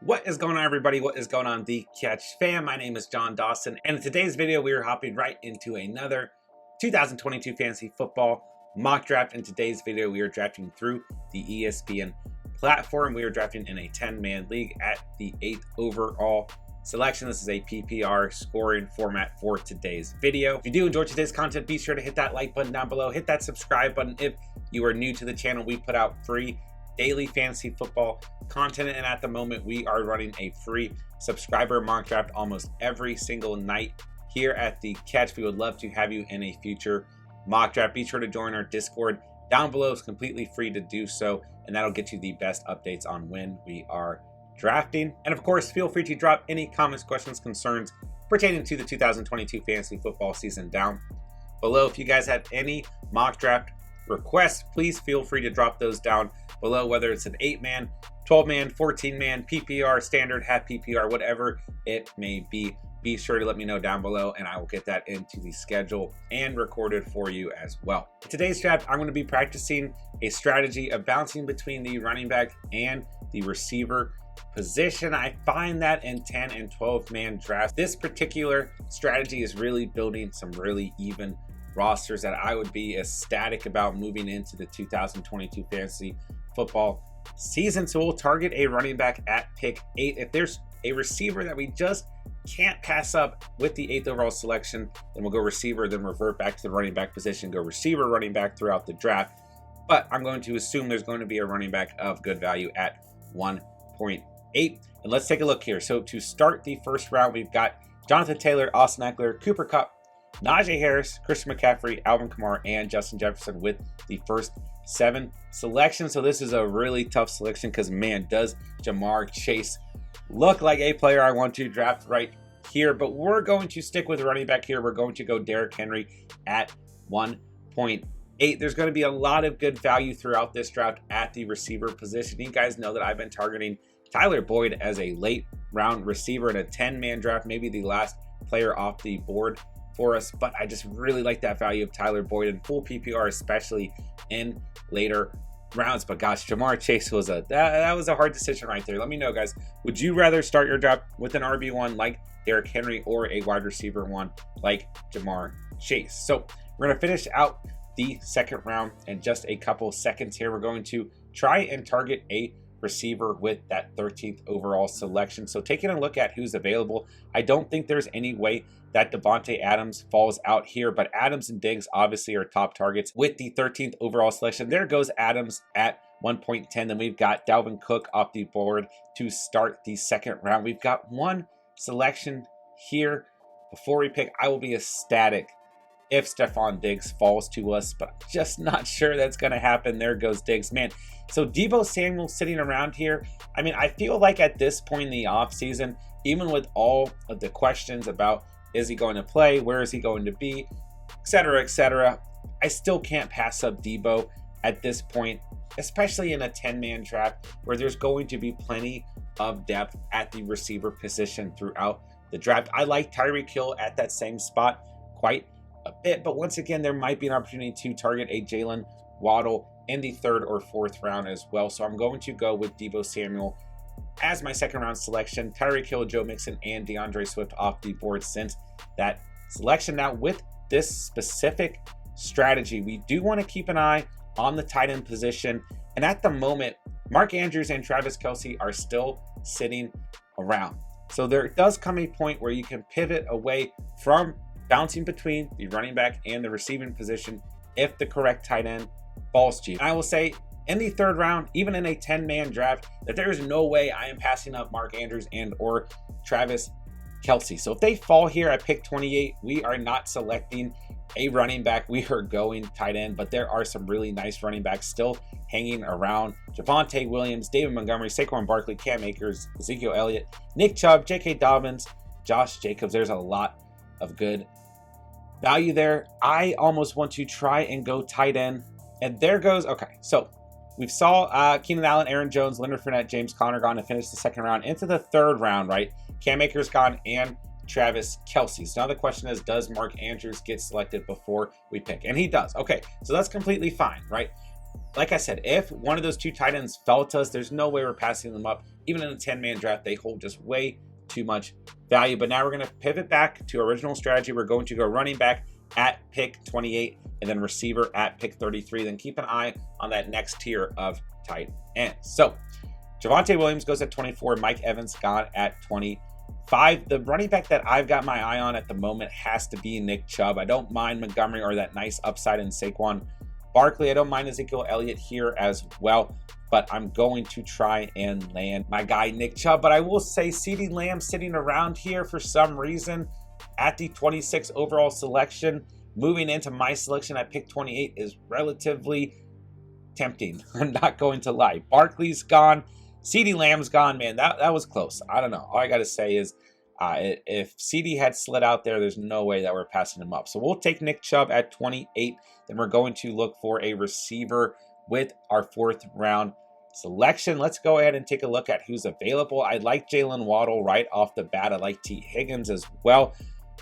What is going on, everybody? What is going on, The Catch fam? My name is John Dawson, and in today's video we are hopping right into another 2022 fantasy football mock draft. In today's video we are drafting through the ESPN platform. We are drafting in a 10-man league at the 8th overall selection. This is a PPR scoring format for today's video. If you do enjoy today's content, be sure to hit that like button down below, hit that subscribe button. If you are new to the channel, we put out free daily fantasy football content, and at the moment we are running a free subscriber mock draft almost every single night here at The Catch. We would love to have you in a future mock draft. Be sure to join our Discord down below. It's completely free to do so, and that'll get you the best updates on when we are drafting. And of course, feel free to drop any comments, questions, concerns pertaining to the 2022 fantasy football season down below. If you guys have any mock draft requests, please feel free to drop those down below, whether it's an 8-man, 12-man, 14-man, PPR, standard, half PPR, whatever it may be. Be sure to let me know down below, and I will get that into the schedule and recorded for you as well. In today's draft, I'm going to be practicing a strategy of bouncing between the running back and the receiver position. I find that in 10 and 12-man drafts, this particular strategy is really building some really even rosters that I would be ecstatic about moving into the 2022 fantasy football season. So we'll target a running back at pick 8. If there's a receiver that we just can't pass up with the 8th overall selection, then we'll go receiver, then revert back to the running back position, go receiver, running back throughout the draft. But I'm going to assume there's going to be a running back of good value at 1.8. And let's take a look here. So to start the first round, we've got Jonathan Taylor, Austin Eckler, Cooper Kupp, Najee Harris, Christian McCaffrey, Alvin Kamara, and Justin Jefferson with the first 7 selections. So this is a really tough selection because, man, does Jamar Chase look like a player I want to draft right here. But we're going to stick with running back here. We're going to go Derrick Henry at 1.8. There's going to be a lot of good value throughout this draft at the receiver position. You guys know that I've been targeting Tyler Boyd as a late round receiver in a 10-man draft, maybe the last player off the board for us, but I just really like that value of Tyler Boyd in full PPR, especially in later rounds. But gosh, Jamar Chase was that was a hard decision right there. Let me know, guys. Would you rather start your draft with an RB1 like Derrick Henry or a wide receiver 1 like Jamar Chase? So we're going to finish out the second round in just a couple seconds here. We're going to try and target a receiver with that 13th overall selection. So taking a look at who's available, I don't think there's any way that Devontae Adams falls out here, but Adams and Diggs obviously are top targets with the 13th overall selection. There goes Adams at 1.10. Then we've got Dalvin Cook off the board to start the second round. We've got one selection here before we pick. I will be ecstatic if Stephon Diggs falls to us, but I'm just not sure that's going to happen. There goes Diggs, man. So Deebo Samuel sitting around here. I mean, I feel like at this point in the offseason, even with all of the questions about is he going to play, where is he going to be, etc., I still can't pass up Deebo at this point, especially in a 10-man draft where there's going to be plenty of depth at the receiver position throughout the draft. I like Tyreek Hill at that same spot quite a bit, but once again, there might be an opportunity to target a Jalen Waddle in the 3rd or 4th round as well. So I'm going to go with Deebo Samuel as my second round selection. Tyreek Hill, Joe Mixon, and DeAndre Swift off the board since that selection. Now with this specific strategy, we do want to keep an eye on the tight end position. And at the moment, Mark Andrews and Travis Kelce are still sitting around. So there does come a point where you can pivot away from bouncing between the running back and the receiving position if the correct tight end falls to you. And I will say in the 3rd round, even in a 10-man draft, that there is no way I am passing up Mark Andrews and or Travis Kelce. So if they fall here at pick 28, we are not selecting a running back. We are going tight end, but there are some really nice running backs still hanging around. Javonte Williams, David Montgomery, Saquon Barkley, Cam Akers, Ezekiel Elliott, Nick Chubb, J.K. Dobbins, Josh Jacobs. There's a lot of good value there. I almost want to try and go tight end. And there goes, okay, so we saw Keenan Allen, Aaron Jones, Leonard Fournette, James Conner gone to finish the second round. Into the 3rd round, right? Cam Akers gone and Travis Kelce. So now the question is, does Mark Andrews get selected before we pick? And he does. Okay, so that's completely fine, right? like I said, if one of those two tight ends fell to us, there's no way we're passing them up. Even in a 10-man draft, they hold just way too much value. But now we're going to pivot back to our original strategy. We're going to go running back at pick 28 and then receiver at pick 33. Then keep an eye on that next tier of tight ends. So Javonte Williams goes at 24. Mike Evans gone at 25. The running back that I've got my eye on at the moment has to be Nick Chubb. I don't mind Montgomery or that nice upside in Saquon Barkley. I don't mind Ezekiel Elliott here as well, but I'm going to try and land my guy Nick Chubb. But I will say CeeDee Lamb sitting around here for some reason at the 26 overall selection, moving into my selection at pick 28 is relatively tempting. I'm not going to lie. Barkley's gone. CeeDee Lamb's gone. Man, that was close. I don't know. All I got to say is if CeeDee had slid out there, there's no way that we're passing him up. So we'll take Nick Chubb at 28. Then we're going to look for a receiver with our 4th round selection. Let's go ahead and take a look at who's available. I like Jalen Waddle right off the bat. I like T. Higgins as well.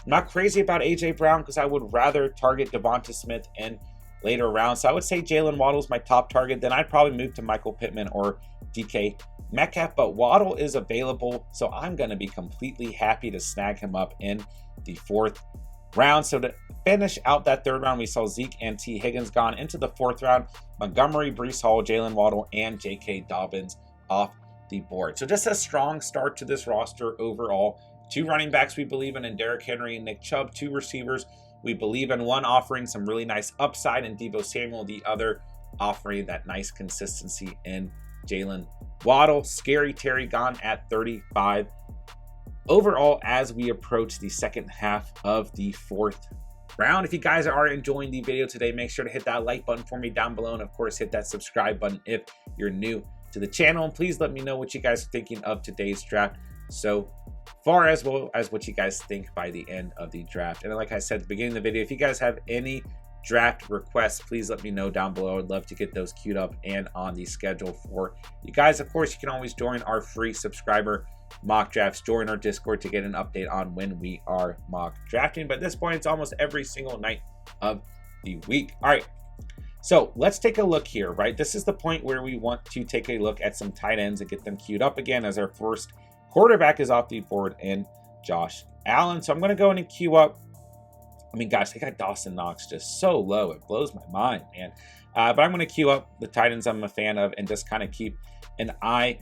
I'm not crazy about A.J. Brown because I would rather target Devonta Smith in later rounds. So I would say Jalen Waddle's my top target. Then I'd probably move to Michael Pittman or DK Metcalf, but Waddle is available, so I'm going to be completely happy to snag him up in the 4th round. So to finish out that 3rd round, we saw Zeke and T. Higgins gone. Into the 4th round, Montgomery, Breece Hall, Jalen Waddle, and J.K. Dobbins off the board. So just a strong start to this roster overall. 2 running backs we believe in Derrick Henry and Nick Chubb. 2 receivers we believe in, one offering some really nice upside in Deebo Samuel, the other offering that nice consistency in Jalen Waddle. Scary Terry gone at 35. Overall, as we approach the second half of the 4th round, if you guys are enjoying the video today, make sure to hit that like button for me down below, and of course hit that subscribe button if you're new to the channel. And please let me know what you guys are thinking of today's draft so far, as well as what you guys think by the end of the draft. And like I said at the beginning of the video, if you guys have any draft requests, please let me know down below. I'd love to get those queued up and on the schedule for you guys. Of course, you can always join our free subscriber mock drafts. Join our Discord to get an update on when we are mock drafting. But at this point, it's almost every single night of the week. All right, so let's take a look here, right? This is the point where we want to take a look at some tight ends and get them queued up again, as our first quarterback is off the board in Josh Allen. So I'm going to go in and queue up. I mean, gosh, they got Dawson Knox just so low. It blows my mind, man. But I'm going to queue up the tight ends I'm a fan of and just kind of keep an eye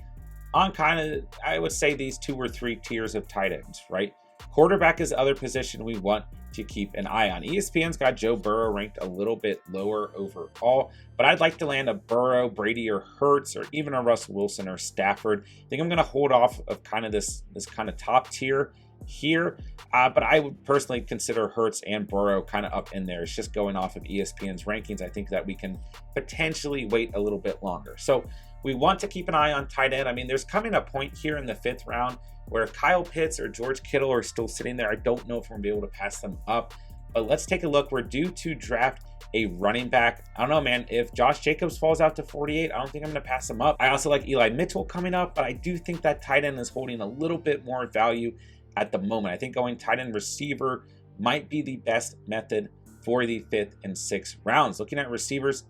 on kind of, I would say, these 2 or 3 tiers of tight ends, right? Quarterback is the other position we want to keep an eye on. ESPN's got Joe Burrow ranked a little bit lower overall, but I'd like to land a Burrow, Brady, or Hurts, or even a Russell Wilson or Stafford. I think I'm going to hold off of kind of this kind of top tier here, but I would personally consider Hurts and Burrow kind of up in there. It's just going off of ESPN's rankings. I think that we can potentially wait a little bit longer. So we want to keep an eye on tight end. I mean, there's coming a point here in the 5th round where if Kyle Pitts or George Kittle are still sitting there, I don't know if we're going to be able to pass them up. But let's take a look. We're due to draft a running back. I don't know, man. If Josh Jacobs falls out to 48, I don't think I'm going to pass him up. I also like Eli Mitchell coming up, but I do think that tight end is holding a little bit more value at the moment. I think going tight end receiver might be the best method for the 5th and 6th rounds. Looking at receivers,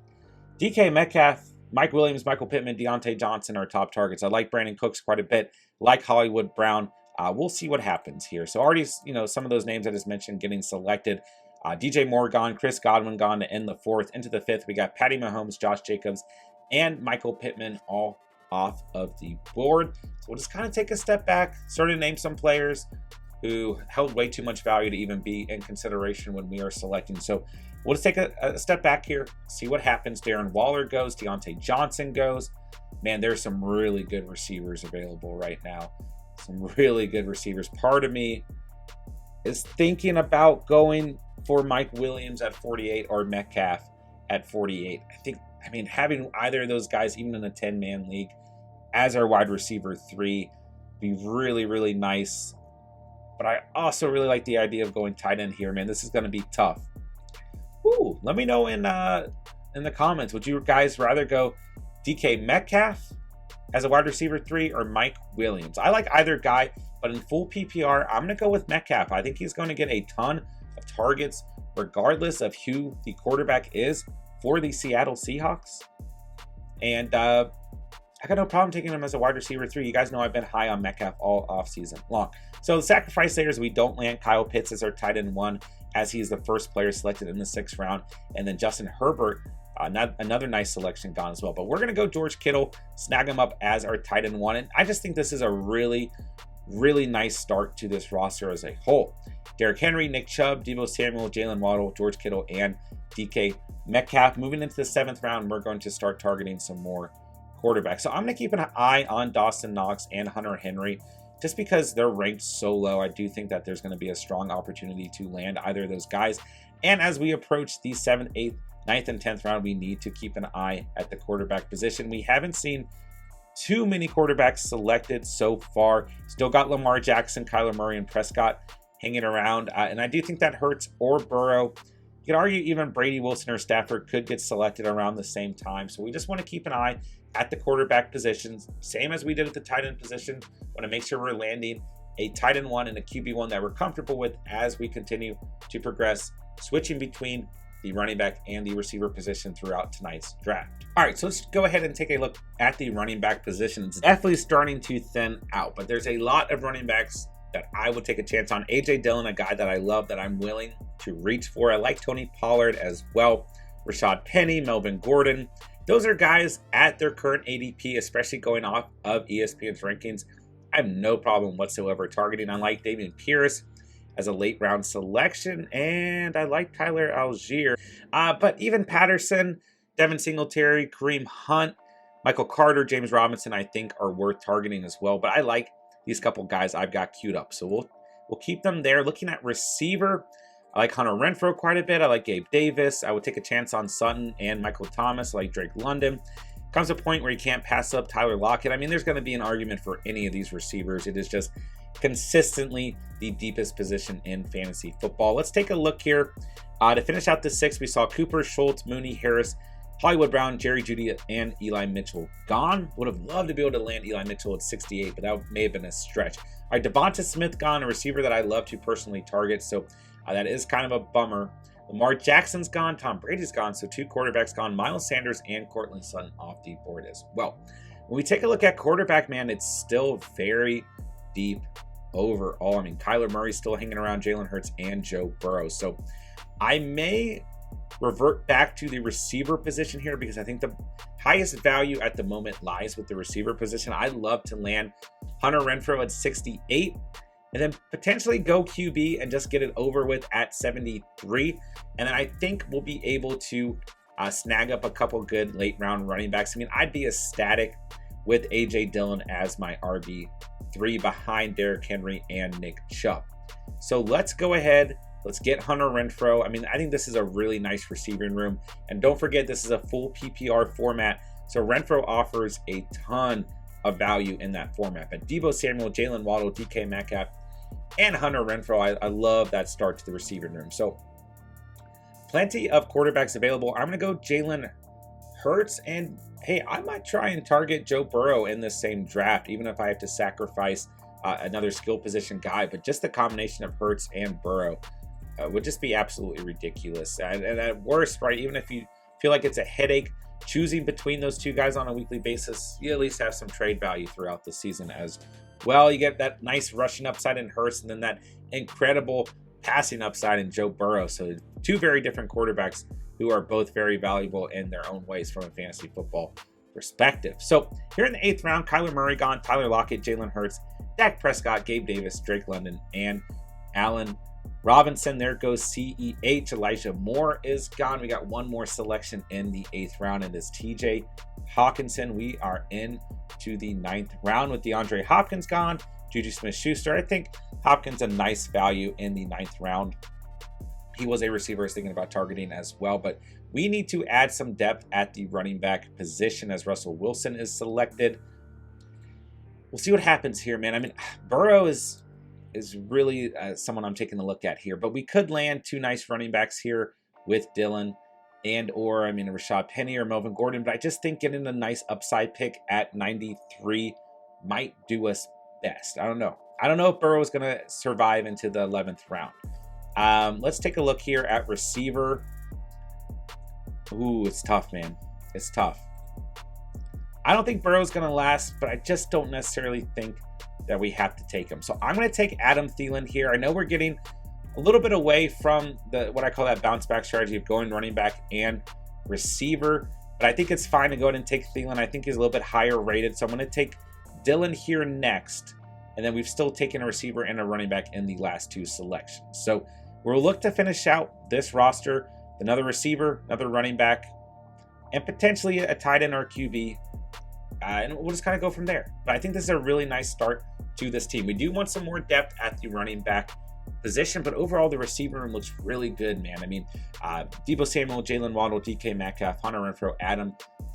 DK Metcalf, Mike Williams, Michael Pittman, Deontay Johnson are top targets. I like Brandon Cooks quite a bit, like Hollywood Brown. We'll see what happens here. So already, some of those names I just mentioned getting selected. DJ Moore gone, Chris Godwin gone to end the 4th. Into the 5th, we got Patty Mahomes, Josh Jacobs, and Michael Pittman all off of the board. So we'll just kind of take a step back, sort of name some players who held way too much value to even be in consideration when we are selecting. So we'll just take a step back here, see what happens. Darren Waller goes, Deontay Johnson goes. Man, there's some really good receivers available right now. Some really good receivers. Part of me is thinking about going for Mike Williams at 48 or Metcalf at 48. I mean, having either of those guys, even in a 10-man league, as our wide receiver 3, be really, really nice. But I also really like the idea of going tight end here, man. This is going to be tough. Ooh, let me know in the comments. Would you guys rather go DK Metcalf as a wide receiver 3 or Mike Williams? I like either guy, but in full PPR, I'm going to go with Metcalf. I think he's going to get a ton of targets, regardless of who the quarterback is for the Seattle Seahawks. And I got no problem taking him as a wide receiver 3. You guys know I've been high on Metcalf all offseason long. So the sacrifice there is we don't land Kyle Pitts as our tight end 1, as he's the first player selected in the 6th round. And then Justin Herbert, another nice selection gone as well. But we're going to go George Kittle, snag him up as our tight end 1. And I just think this is a really nice start to this roster as a whole. Derrick Henry, Nick Chubb, Deebo Samuel, Jalen Waddle, George Kittle, and DK Metcalf. Moving into the 7th round, we're going to start targeting some more quarterbacks. So I'm going to keep an eye on Dawson Knox and Hunter Henry, just because they're ranked so low. I do think that there's going to be a strong opportunity to land either of those guys. And as we approach the 7th, 8th, 9th, and 10th round, we need to keep an eye at the quarterback position. We haven't seen too many quarterbacks selected so far. Still got Lamar Jackson, Kyler Murray, and Prescott hanging around. And I do think that Hurts or Burrow, you could argue even Brady, Wilson, or Stafford could get selected around the same time. So we just want to keep an eye at the quarterback positions, same as we did at the tight end position. Want to make sure we're landing a tight end 1 and a QB 1 that we're comfortable with as we continue to progress, switching between the running back and the receiver position throughout tonight's draft. All right, so let's go ahead and take a look at the running back position. It's definitely starting to thin out, but there's a lot of running backs that I would take a chance on. A.J. Dillon, a guy that I love, that I'm willing to reach for. I like Tony Pollard as well. Rashad Penny, Melvin Gordon. Those are guys at their current ADP, especially going off of ESPN's rankings. I have no problem whatsoever targeting. I like Dameon Pierce as a late round selection, and I like Tyler Algier. But even Patterson, Devin Singletary, Kareem Hunt, Michael Carter, James Robinson, I think are worth targeting as well. But I like these couple guys I've got queued up, so we'll keep them there. Looking at receiver, I like Hunter Renfrow quite a bit. I like Gabe Davis. I would take a chance on Sutton and Michael Thomas. I like Drake London. Comes a point where you can't pass up Tyler Lockett. I mean, there's going to be an argument for any of these receivers. It is just consistently the deepest position in fantasy football. Let's take a look here. To finish out the 6, we saw Cooper, Schultz, Mooney, Harris, Hollywood Brown, Jerry Jeudy, and Eli Mitchell gone. Would have loved to be able to land Eli Mitchell at 68, but that may have been a stretch. All right, Devonta Smith gone, a receiver that I love to personally target, so that is kind of a bummer. Lamar Jackson's gone, Tom Brady's gone, so 2 quarterbacks gone. Miles Sanders and Courtland Sutton off the board as well. When we take a look at quarterback, man, it's still very deep overall. I mean, Kyler Murray's still hanging around, Jalen Hurts, and Joe Burrow. So I may revert back to the receiver position here because I think the highest value at the moment lies with the receiver position. I'd love to land Hunter Renfrow at 68 and then potentially go QB and just get it over with at 73. And then I think we'll be able to snag up a couple good late round running backs. I mean, I'd be ecstatic with A.J. Dillon as my RB3 behind Derrick Henry and Nick Chubb. So let's go ahead. Let's get Hunter Renfrow. I mean, I think this is a really nice receiving room. And don't forget, this is a full PPR format. So Renfrow offers a ton of value in that format. But Deebo Samuel, Jalen Waddle, DK Metcalf, and Hunter Renfrow, I love that start to the receiving room. So plenty of quarterbacks available. I'm going to go Jalen Hurts, and hey, I might try and target Joe Burrow in this same draft, even if I have to sacrifice another skill position guy. But just the combination of Hurts and Burrow would just be absolutely ridiculous. And at worst, right, even if you feel like it's a headache choosing between those two guys on a weekly basis, you at least have some trade value throughout the season as well. You get that nice rushing upside in Hurts, and then that incredible passing upside in Joe Burrow. So 2 very different quarterbacks who are both very valuable in their own ways from a fantasy football perspective. So here in the 8th round, Kyler Murray gone, Tyler Lockett, Jalen Hurts, Dak Prescott, Gabe Davis, Drake London, and Allen Robinson. There goes CEH. Elijah Moore is gone. We got one more selection in the 8th round, and it's TJ Hawkinson. We are in to the 9th round with DeAndre Hopkins gone, Juju Smith-Schuster. I think Hopkins a nice value in the 9th round. He was a receiver I was thinking about targeting as well, but we need to add some depth at the running back position as Russell Wilson is selected. We'll see what happens here, man. I mean, Burrow is really someone I'm taking a look at here, but we could land 2 nice running backs here with Dillon or Rashad Penny or Melvin Gordon, but I just think getting a nice upside pick at 93 might do us best. I don't know if Burrow is going to survive into the 11th round. Let's take a look here at receiver. Ooh, it's tough, man. It's tough. I don't think Burrow's going to last, but I just don't necessarily think that we have to take him. So I'm going to take Adam Thielen here. I know we're getting a little bit away from the what I call that bounce back strategy of going running back and receiver, but I think it's fine to go ahead and take Thielen. I think he's a little bit higher rated, so I'm going to take Dylan here next, and then we've still taken a receiver and a running back in the last two selections. So we'll look to finish out this roster, another receiver, another running back, and potentially a tight end or a QB, and we'll just kind of go from there. But I think this is a really nice start to this team. We do want some more depth at the running back position, but overall the receiver room looks really good, man. I mean, Deebo Samuel, Jalen Waddle, DK Metcalf, Hunter Renfrow, Adam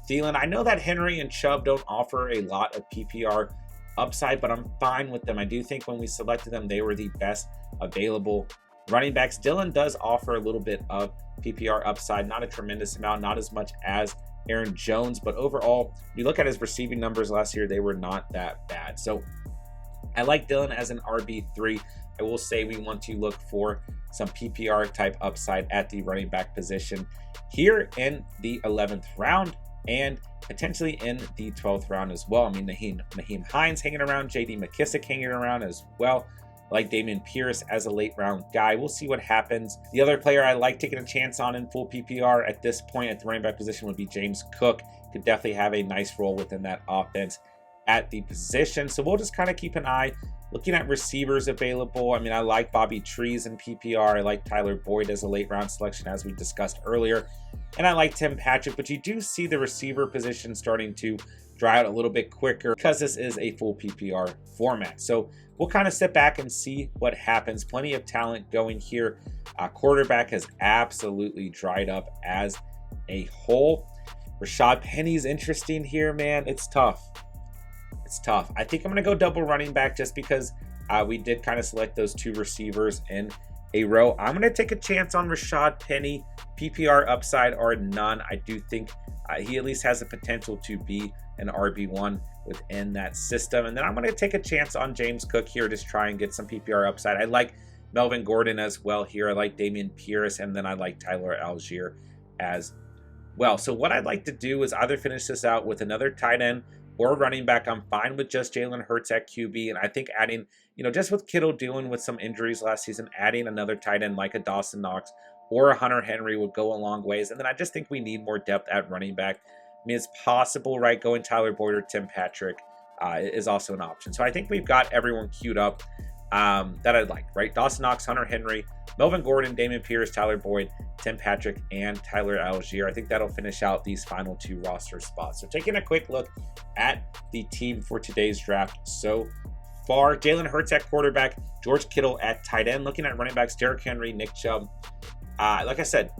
Thielen. I know that Henry and Chubb don't offer a lot of PPR upside, but I'm fine with them. I do think when we selected them, they were the best available running backs. Dylan does offer a little bit of PPR upside, not a tremendous amount, not as much as Aaron Jones, but overall, you look at his receiving numbers last year, they were not that bad. So I like Dylan as an RB3. I will say we want to look for some PPR type upside at the running back position here in the 11th round and potentially in the 12th round as well. I mean, Naheem Hines hanging around, JD McKissick hanging around as well. I like Dameon Pierce as a late round guy. We'll see what happens. The other player I like taking a chance on in full PPR at this point at the running back position would be James Cook. Could definitely have a nice role within that offense at the position. So we'll just kind of keep an eye looking at receivers available. I mean, I like Bobby Trees in PPR. I like Tyler Boyd as a late round selection, as we discussed earlier. And I like Tim Patrick, but you do see the receiver position starting to dry out a little bit quicker because this is a full PPR format. So we'll kind of sit back and see what happens. Plenty of talent going here. Quarterback has absolutely dried up as a whole. Rashad Penny's interesting here, man. It's tough. It's tough. I think I'm going to go double running back just because we did kind of select those two receivers in a row. I'm going to take a chance on Rashad Penny. PPR upside or none. I do think he at least has the potential to be an RB1 within that system. And then I'm going to take a chance on James Cook here, just try and get some PPR upside. I like Melvin Gordon as well here. I like Dameon Pierce, and then I like Tyler Algier as well. So what I'd like to do is either finish this out with another tight end or running back. I'm fine with just Jalen Hurts at QB, and I think adding, just with Kittle dealing with some injuries last season, adding another tight end like a Dawson Knox or a Hunter Henry would go a long ways. And then I just think we need more depth at running back. I mean, it's possible, right? Going Tyler Boyd or Tim Patrick is also an option. So I think we've got everyone queued up that I'd like, right? Dawson Knox, Hunter Henry, Melvin Gordon, Dameon Pierce, Tyler Boyd, Tim Patrick, and Tyler Algier. I think that'll finish out these final two roster spots. So taking a quick look at the team for today's draft so far. Jalen Hurts at quarterback, George Kittle at tight end. Looking at running backs, Derrick Henry, Nick Chubb. Like I said,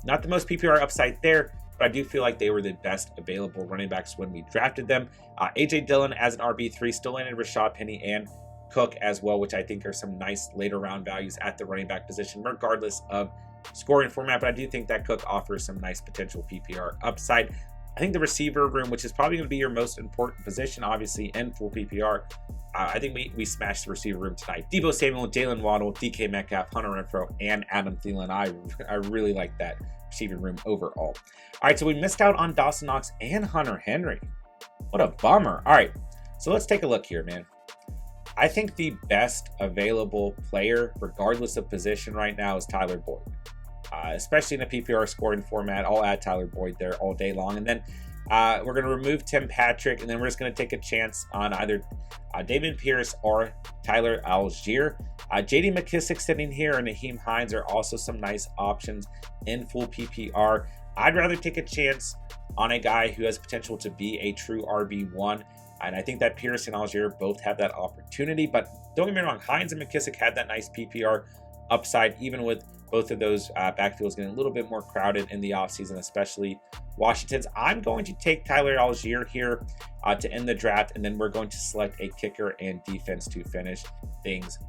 not the most PPR upside there, but I do feel like they were the best available running backs when we drafted them. A.J. Dillon as an RB3, still landed Rashad Penny and Cook as well, which I think are some nice later round values at the running back position, regardless of scoring format. But I do think that Cook offers some nice potential PPR upside. I think the receiver room, which is probably going to be your most important position, obviously, in full PPR, I think we smashed the receiver room tonight. Deebo Samuel, Jalen Waddle, DK Metcalf, Hunter Renfrow, and Adam Thielen. I really like that receiving room overall. All right, so we missed out on Dawson Knox and Hunter Henry. What a bummer. All right, so let's take a look here, man. I think the best available player, regardless of position right now, is Tyler Boyd. Especially in a PPR scoring format. I'll add Tyler Boyd there all day long. And then we're going to remove Tim Patrick, and then we're just going to take a chance on either Dameon Pierce or Tyler Algier. JD McKissick sitting here and Naheem Hines are also some nice options in full PPR. I'd rather take a chance on a guy who has potential to be a true RB1. And I think that Pierce and Algier both have that opportunity. But don't get me wrong, Hines and McKissick had that nice PPR upside, even with both of those backfields getting a little bit more crowded in the offseason, especially Washington's. I'm going to take Tyler Algier here to end the draft, and then we're going to select a kicker and defense to finish things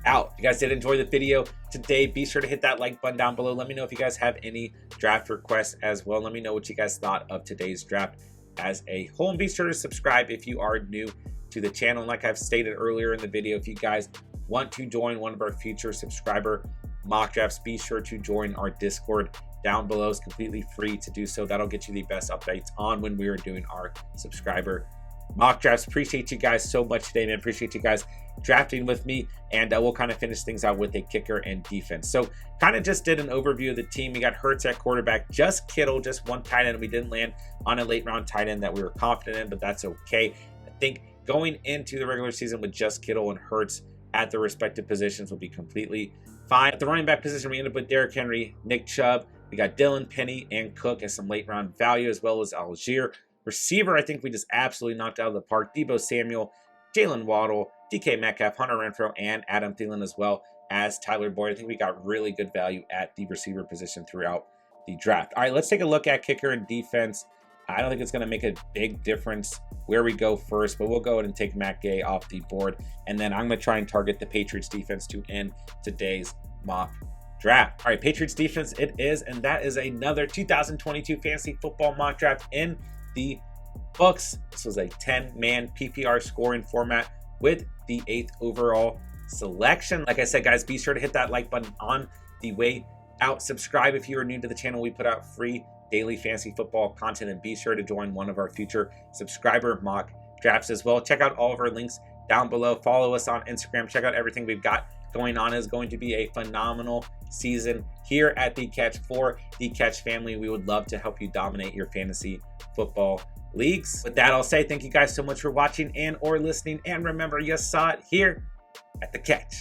out. If you guys did enjoy the video today, be sure to hit that like button down below. Let me know if you guys have any draft requests as well. Let me know what you guys thought of today's draft as a whole, and be sure to subscribe if you are new to the channel. And like I've stated earlier in the video, if you guys want to join one of our future subscriber mock drafts, be sure to join our Discord down below. Is completely free to do so. That'll get you the best updates on when we are doing our subscriber mock drafts. Appreciate you guys so much today, man. Appreciate you guys drafting with me, and we'll kind of finish things out with a kicker and defense. So kind of just did an overview of the team. We got Hurts at quarterback, just Kittle, just one tight end. We didn't land on a late round tight end that we were confident in, but that's okay. I think going into the regular season with just Kittle and Hurts at the respective positions will be completely fine. At the running back position, we ended up with Derrick Henry, Nick Chubb. We got Dylan, Penny, and Cook as some late round value, as well as Algier. Receiver, I think we just absolutely knocked out of the park. Deebo Samuel, Jalen Waddle, DK Metcalf, Hunter Renfrow, and Adam Thielen, as well as Tyler Boyd. I think we got really good value at the receiver position throughout the draft. All right, let's take a look at kicker and defense. I don't think it's going to make a big difference where we go first, but we'll go ahead and take Matt Gay off the board. And then I'm going to try and target the Patriots defense to end today's mock draft. All right, Patriots defense it is, and that is another 2022 fantasy football mock draft in the books. This was a 10-man PPR scoring format with the 8th overall selection. Like I said, guys, be sure to hit that like button on the way out. Subscribe if you are new to the channel. We put out free daily fantasy football content, and be sure to join one of our future subscriber mock drafts as well. Check out all of our links down below. Follow us on Instagram. Check out everything we've got going on. Is going to be a phenomenal season here at The Catch for The Catch family. We would love to help you dominate your fantasy football leagues. With that, I'll say thank you guys so much for watching and or listening, and remember, you saw it here at The Catch.